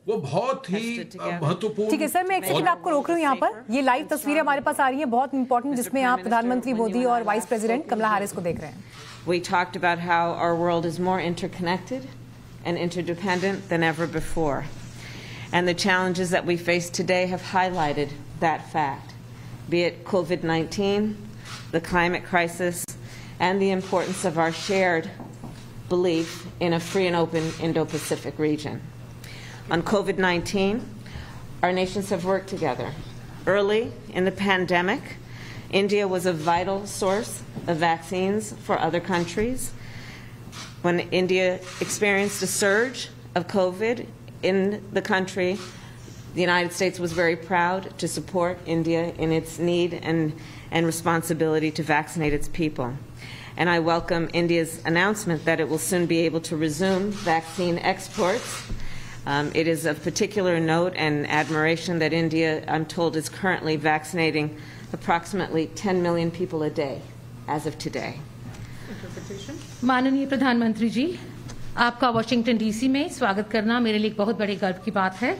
वो बहुत ही महत्वपूर्ण। ठीक है सर, मैं एक सेकंड आपको रोक रही हूँ यहाँ पर। ये लाइव तस्वीरें हमारे पास आ रही हैं बहुत इंपॉर्टेंट, जिसमें आप प्रधानमंत्री मोदी और वाइस प्रेसिडेंट कमला हैरिस को देख रहे हैं। We talked about how our world is more interconnected and interdependent than ever before. And the challenges that we face today have highlighted that fact, be it COVID-19, the climate crisis, and the importance of our shared belief in a free and open Indo-Pacific region. On COVID-19, our nations have worked together. Early in the pandemic, India was a vital source of vaccines for other countries. When India experienced a surge of COVID in the country, the United States was very proud to support India in its need and responsibility to vaccinate its people. And I welcome India's announcement that it will soon be able to resume vaccine exports. It is of particular note and admiration that India, I'm told, is currently vaccinating approximately 10 million people a day as of today. माननीय प्रधानमंत्री जी, आपका Washington DC में स्वागत करना मेरे लिए एक बहुत बड़े गर्व की बात है।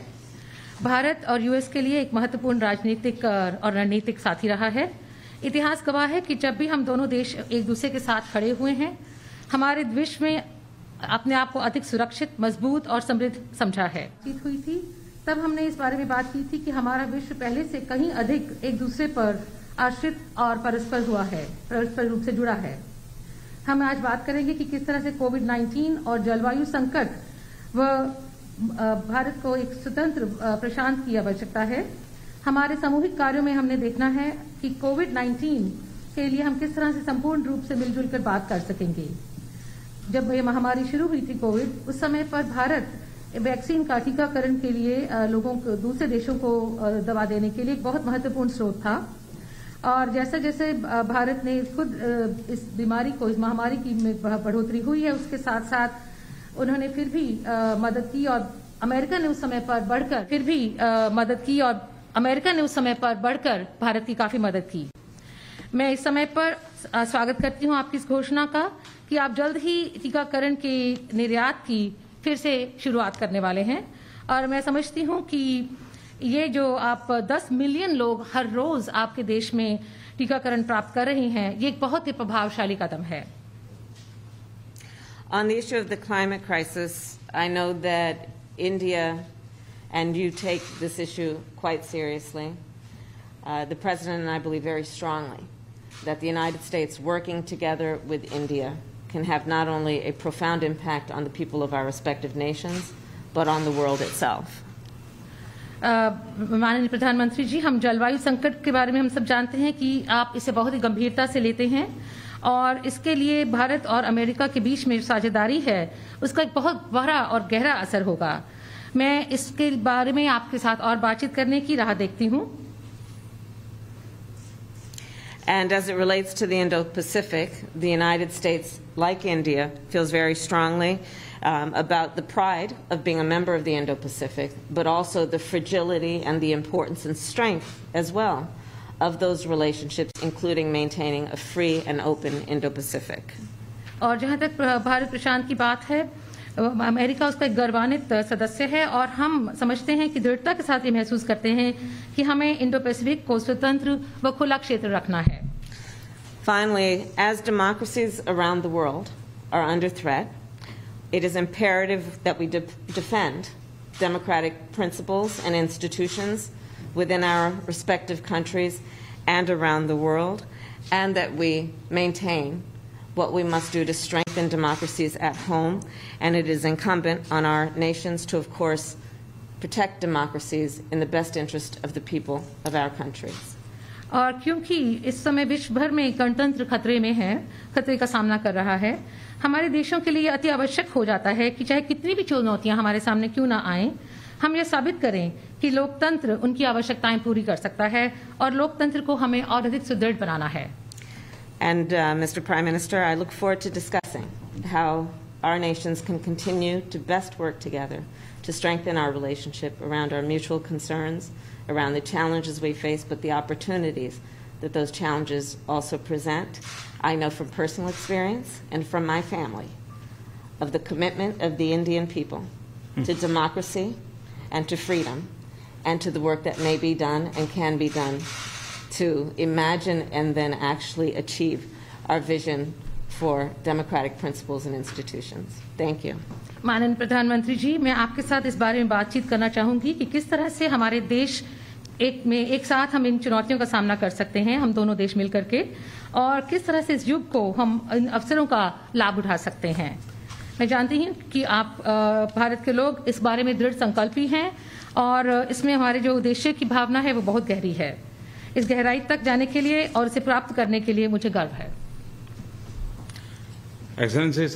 भारत और यूएस के लिए एक महत्वपूर्ण राजनीतिक और रणनीतिक साथी रहा है। इतिहास गवाह है कि जब भी हम दोनों देश एक दूसरे के साथ खड़े हुए हैं, हमारे विश्व में अपने आप को अधिक सुरक्षित, मजबूत और समृद्ध समझा है। जीत हुई थी तब हमने इस बारे में बात की थी कि हमारा विश्व पहले से कहीं अधिक एक दूसरे पर आश्रित और परस्पर रूप से जुड़ा है। हम आज बात करेंगे कि किस तरह से कोविड-19 और जलवायु संकट व भारत को एक स्वतंत्र प्रशांत की आवश्यकता है। हमारे सामूहिक कार्यों में हमने देखना है कि कोविड-19 के लिए हम किस तरह से संपूर्ण रूप से मिलजुल कर बात कर सकेंगे। जब ये महामारी शुरू हुई थी कोविड, उस समय पर भारत वैक्सीन का टीकाकरण के लिए लोगों को, दूसरे देशों को दवा देने के लिए एक बहुत महत्वपूर्ण स्रोत था। और जैसे जैसे भारत ने खुद इस बीमारी को, इस महामारी की बढ़ोतरी हुई है, उसके साथ साथ उन्होंने फिर भी मदद की और अमेरिका ने उस समय पर बढ़कर भारत की काफी मदद की। मैं इस समय पर स्वागत करती हूं आपकी इस घोषणा का कि आप जल्द ही टीकाकरण के निर्यात की फिर से शुरुआत करने वाले हैं। और मैं समझती हूं कि ये जो आप 10 मिलियन लोग हर रोज आपके देश में टीकाकरण प्राप्त कर रहे हैं, ये एक बहुत ही प्रभावशाली कदम है। On the issue of the climate crisis, I know that India and you take this issue quite seriously. The President and I believe very strongly that the United States working together with India can have not only a profound impact on the people of our respective nations, but on the world itself. माननीय प्रधानमंत्री जी, हम जलवायु संकट के बारे में हम सब जानते हैं कि आप इसे बहुत ही गंभीरता से लेते हैं और इसके लिए भारत और अमेरिका के बीच में साझेदारी है, उसका एक बहुत बड़ा और गहरा असर होगा। मैं इसके बारे में आपके साथ और बातचीत करने की राह देखती हूँ। And as it relates to the Indo-Pacific, the United States, like India, feels very strongly about the pride of being a member of the Indo-Pacific, but also the fragility and the importance and strength as well of those relationships, including maintaining a free and open Indo-Pacific. और जहाँ तक भारत प्रशांत की बात है, America उसका एक गौरवान्वित सदस्य है और हम समझते हैं कि दृढ़ता के साथ ये महसूस करते हैं कि हमें इंडो पैसिफिक को स्वतंत्र व खुला क्षेत्र रखना है। Finally, as democracies around the world are under threat, it is imperative that we defend democratic principles and institutions within our respective countries and around the world, and that we maintain what we must do to strengthen democracies at home, and it is incumbent on our nations to, of course, protect democracies in the best interest of the people of our countries. और क्योंकि इस समय विश्व भर में गणतंत्र खतरे में है, खतरे का सामना कर रहा है, हमारे देशों के लिए अति आवश्यक हो जाता है कि चाहे कितनी भी चुनौतियां हमारे सामने क्यों ना आएं, हम ये साबित करें कि लोकतंत्र उनकी आवश्यकताएं पूरी कर सकता है और लोकतंत्र को हमें और अधिक सुदृढ़ बनाना है। And Mr. Prime Minister, I look forward to discussing how our nations can continue to best work together to strengthen our relationship around our mutual concerns, around the challenges we face, but the opportunities that those challenges also present. I know from personal experience and from my family of the commitment of the Indian people to democracy and to freedom, and to the work that may be done and can be done to imagine and then actually achieve our vision for democratic principles and institutions. Thank you. माननीय प्रधानमंत्री जी, मैं आपके साथ इस बारे में बातचीत करना चाहूंगी कि किस तरह से हमारे देश एक साथ हम इन चुनौतियों का सामना कर सकते हैं, हम दोनों देश मिलकर के, और किस तरह से इस युग को हम इन अवसरों का लाभ उठा सकते हैं। मैं जानती हूँ कि आप भारत के लोग इस बारे में दृढ़ संकल्पी हैं और इसमें हमारे जो उद्देश्य की भावना है वो बहुत गहरी है। इस गहराई तक जाने के लिए और इसे प्राप्त करने के लिए मुझे गर्व है। एक्सेलेंसी